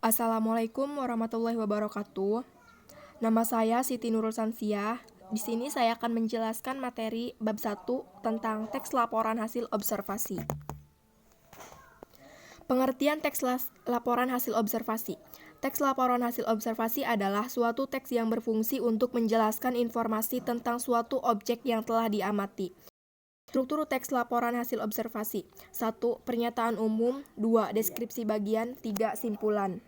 Assalamualaikum warahmatullahi wabarakatuh. Nama saya Siti Nurul Sansiah. Di sini saya akan menjelaskan materi bab 1 tentang teks laporan hasil observasi. Pengertian teks laporan hasil observasi. Teks laporan hasil observasi adalah suatu teks yang berfungsi untuk menjelaskan informasi tentang suatu objek yang telah diamati. Struktur teks laporan hasil observasi. 1. Pernyataan umum. 2. Deskripsi bagian. 3. Simpulan.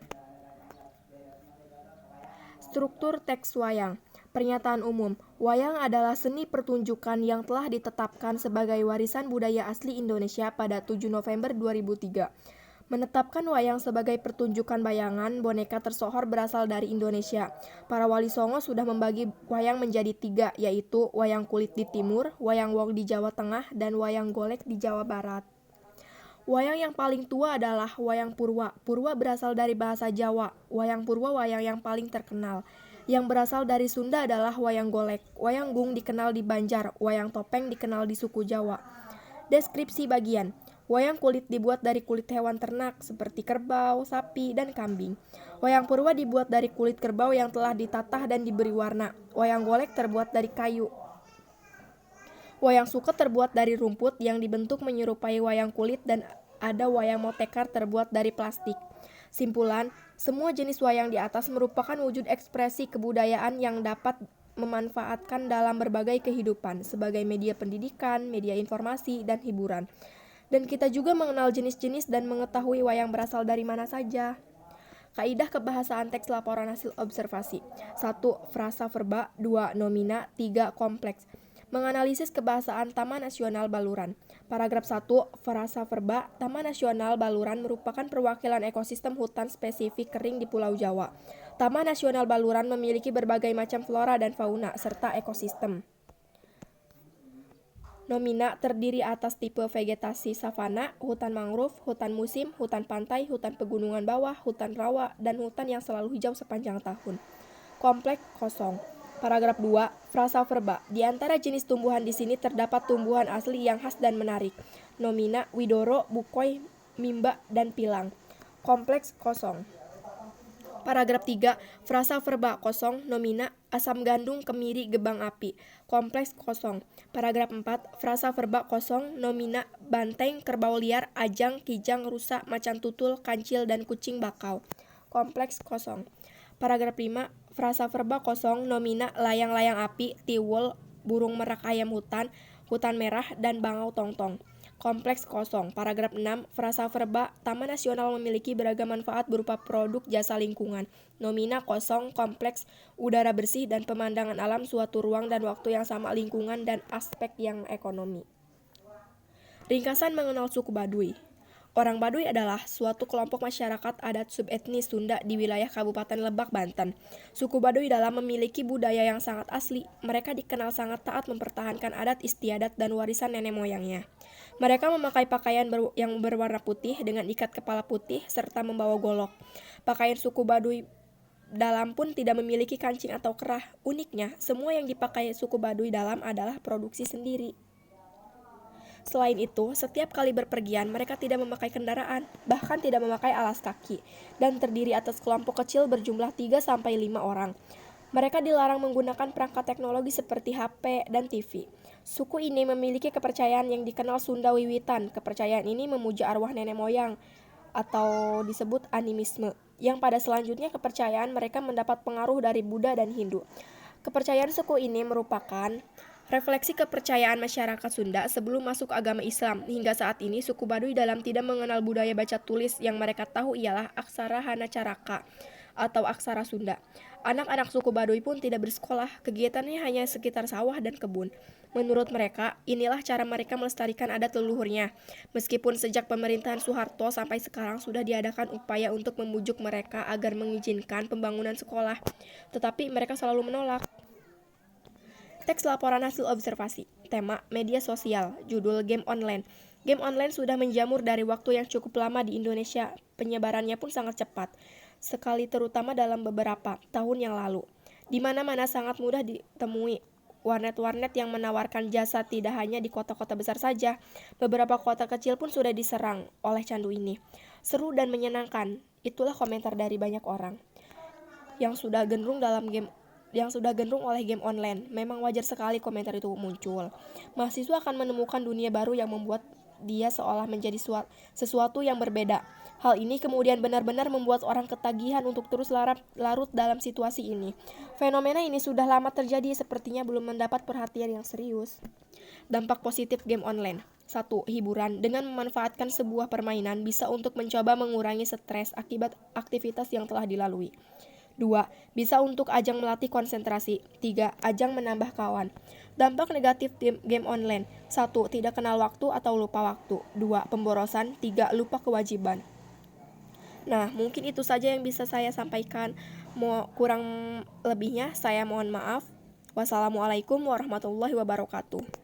Struktur teks wayang. Pernyataan umum. Wayang adalah seni pertunjukan yang telah ditetapkan sebagai warisan budaya asli Indonesia pada 7 November 2003. Menetapkan wayang sebagai pertunjukan bayangan boneka tersohor berasal dari Indonesia. Para wali songo sudah membagi wayang menjadi 3, yaitu wayang kulit di timur, wayang wong di Jawa Tengah, dan wayang golek di Jawa Barat. Wayang yang paling tua adalah wayang Purwa. Purwa berasal dari bahasa Jawa. Wayang Purwa wayang yang paling terkenal. Yang berasal dari Sunda adalah wayang golek. Wayang gung dikenal di Banjar. Wayang topeng dikenal di suku Jawa. Deskripsi bagian. Wayang kulit dibuat dari kulit hewan ternak seperti kerbau, sapi, dan kambing. Wayang Purwa dibuat dari kulit kerbau yang telah ditatah dan diberi warna. Wayang golek terbuat dari kayu. Wayang suket terbuat dari rumput yang dibentuk menyerupai wayang kulit dan ada wayang motekar terbuat dari plastik. Simpulan, semua jenis wayang di atas merupakan wujud ekspresi kebudayaan yang dapat memanfaatkan dalam berbagai kehidupan sebagai media pendidikan, media informasi, dan hiburan. Dan kita juga mengenal jenis-jenis dan mengetahui wayang berasal dari mana saja. Kaidah kebahasaan teks laporan hasil observasi. 1. Frasa verba. 2. Nomina. 3. Kompleks. Menganalisis kebahasaan Taman Nasional Baluran. Paragraf 1. Frasa verba. Taman Nasional Baluran merupakan perwakilan ekosistem hutan spesifik kering di Pulau Jawa. Taman Nasional Baluran memiliki berbagai macam flora dan fauna serta ekosistem. Nomina terdiri atas tipe vegetasi savana, hutan mangrove, hutan musim, hutan pantai, hutan pegunungan bawah, hutan rawa, dan hutan yang selalu hijau sepanjang tahun. Kompleks kosong. Paragraf 2. Frasa verba. Di antara jenis tumbuhan di sini terdapat tumbuhan asli yang khas dan menarik. Nomina, widoro, bukoy, mimba, dan pilang. Kompleks kosong. Paragraf 3. Frasa verba kosong. Nomina, asam gandum, kemiri, gebang api. Kompleks kosong. Paragraf 4. Frasa verba kosong. Nomina, banteng, kerbau liar, ajang, kijang, rusa, macan tutul, kancil, dan kucing bakau. Kompleks kosong. Paragraf 5. Frasa verba kosong. Nomina, layang-layang api, tiwul, burung merak ayam hutan, hutan merah, dan bangau tongtong. Kompleks kosong. Paragraf 6. Frasa verba. Taman Nasional memiliki beragam manfaat berupa produk jasa lingkungan. Nomina kosong, kompleks, udara bersih, dan pemandangan alam suatu ruang dan waktu yang sama lingkungan dan aspek yang ekonomi. Ringkasan mengenal suku Baduy. Orang Baduy adalah suatu kelompok masyarakat adat subetnis Sunda di wilayah Kabupaten Lebak, Banten. Suku Baduy dalam memiliki budaya yang sangat asli. Mereka dikenal sangat taat mempertahankan adat istiadat dan warisan nenek moyangnya. Mereka memakai pakaian yang berwarna putih dengan ikat kepala putih serta membawa golok. Pakaian suku Baduy dalam pun tidak memiliki kancing atau kerah. Uniknya, semua yang dipakai suku Baduy dalam adalah produksi sendiri. Selain itu, setiap kali berpergian mereka tidak memakai kendaraan, bahkan tidak memakai alas kaki, dan terdiri atas kelompok kecil berjumlah 3-5 orang. Mereka dilarang menggunakan perangkat teknologi seperti HP dan TV. Suku ini memiliki kepercayaan yang dikenal Sunda Wiwitan. Kepercayaan ini memuja arwah nenek moyang atau disebut animisme, yang pada selanjutnya kepercayaan mereka mendapat pengaruh dari Buddha dan Hindu. Kepercayaan suku ini merupakan refleksi kepercayaan masyarakat Sunda sebelum masuk agama Islam. Hingga saat ini, suku Baduy dalam tidak mengenal budaya baca tulis yang mereka tahu ialah aksara Hanacaraka atau aksara Sunda. Anak-anak suku Baduy pun tidak bersekolah, kegiatannya hanya sekitar sawah dan kebun. Menurut mereka, inilah cara mereka melestarikan adat leluhurnya. Meskipun sejak pemerintahan Soeharto sampai sekarang sudah diadakan upaya untuk membujuk mereka agar mengizinkan pembangunan sekolah, tetapi mereka selalu menolak. Teks laporan hasil observasi. Tema, media sosial. Judul, game online. Game online sudah menjamur dari waktu yang cukup lama di Indonesia. Penyebarannya pun sangat cepat, sekali terutama dalam beberapa tahun yang lalu. Di mana-mana sangat mudah ditemui warnet-warnet yang menawarkan jasa tidak hanya di kota-kota besar saja. Beberapa kota kecil pun sudah diserang oleh candu ini. Seru dan menyenangkan. Itulah komentar dari banyak orang yang sudah genrung oleh game online. Memang wajar sekali komentar itu muncul. Mahasiswa akan menemukan dunia baru yang membuat dia seolah menjadi sesuatu yang berbeda. Hal ini kemudian benar-benar membuat orang ketagihan untuk terus larut dalam situasi ini. Fenomena ini sudah lama terjadi, sepertinya belum mendapat perhatian yang serius. Dampak positif game online. 1. Hiburan. Dengan memanfaatkan sebuah permainan bisa untuk mencoba mengurangi stres akibat aktivitas yang telah dilalui. 2. Bisa untuk ajang melatih konsentrasi. 3. Ajang menambah kawan. Dampak negatif game online. 1. Tidak kenal waktu atau lupa waktu. 2. Pemborosan. 3. Lupa kewajiban. Nah, mungkin itu saja yang bisa saya sampaikan. Kurang lebihnya saya mohon maaf. Wassalamualaikum warahmatullahi wabarakatuh.